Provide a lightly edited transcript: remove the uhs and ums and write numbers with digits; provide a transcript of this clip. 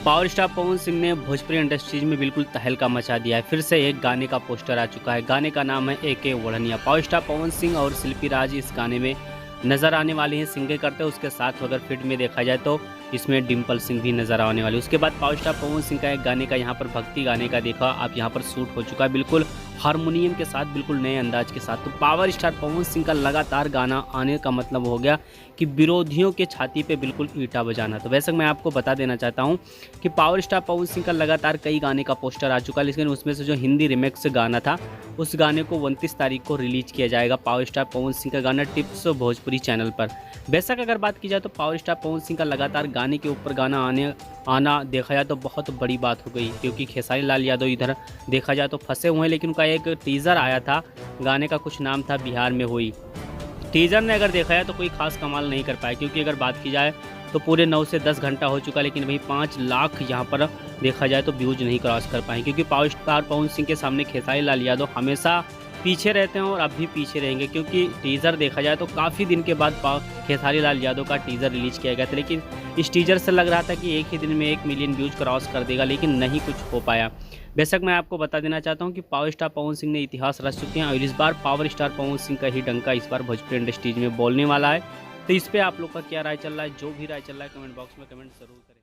Power star Pawan Singh ने Bhojpuri industries में बिल्कुल तहलका मचा दिया है। फिर से एक गाने का पोस्टर आ चुका है। गाने का नाम है एके ओढ़निया। पावर स्टार पवन सिंह और शिल्पी राज इस गाने में नज़र आने वाली हैं सिंगिंग करते हैं। उसके साथ अगर फिट में देखा जाए तो इसमें डिम्पल सिंह भी नज़र आने वाली है। उसके बाद पावर स्टार पवन सिंह का एक गाने का यहाँ पर भक्ति गाने का देखा आप यहाँ पर शूट हो चुका है, बिल्कुल हारमोनियम के साथ, बिल्कुल नए अंदाज के साथ। तो पावर स्टार पवन सिंह का लगातार गाना आने का मतलब हो गया कि विरोधियों के छाती पे बिल्कुल ईंटा बजाना। तो वैसे मैं आपको बता देना चाहता हूँ कि पावर स्टार पवन सिंह का लगातार कई गाने का पोस्टर आ चुका है, लेकिन उसमें से जो हिंदी रिमिक्स गाना था उस गाने को 29 तारीख को रिलीज किया जाएगा। पावर स्टार पवन सिंह का गाना टिप्स भोजपुरी चैनल पर। बेशक अगर बात की जाए तो पावर स्टार पवन सिंह का लगातार गाने के ऊपर गाना आना देखा जाए तो बहुत बड़ी बात हो गई, क्योंकि खेसारी लाल यादव इधर देखा जाए तो फंसे हुए हैं। लेकिन उनका एक टीज़र आया था, गाने का कुछ नाम था बिहार में हुई। टीज़र ने अगर देखा जाए तो कोई खास कमाल नहीं कर पाया, क्योंकि अगर बात की जाए तो पूरे 9 से 10 घंटा हो चुका, लेकिन वही 5 लाख यहाँ पर देखा जाए तो व्यूज नहीं क्रॉस कर पाए। क्योंकि पावर स्टार पवन सिंह के सामने खेसारी लाल यादव हमेशा पीछे रहते हैं और अब भी पीछे रहेंगे, क्योंकि टीज़र देखा जाए तो काफ़ी दिन के बाद खेसारी लाल यादव का टीज़र रिलीज किया गया था। लेकिन इस टीज़र से लग रहा था कि एक ही दिन में 1 मिलियन व्यूज क्रॉस कर देगा, लेकिन नहीं कुछ हो पाया। बेशक मैं आपको बता देना चाहता हूं कि पावर स्टार पवन सिंह ने इतिहास रच चुके हैं और इस बार पावर स्टार पवन सिंह का ही डंका इस बार भोजपुरी इंडस्ट्रीज में बोलने वाला है। तो इस पर आप लोग का क्या राय चल रहा है? जो भी राय चल रहा है कमेंट बॉक्स में कमेंट जरूर करें।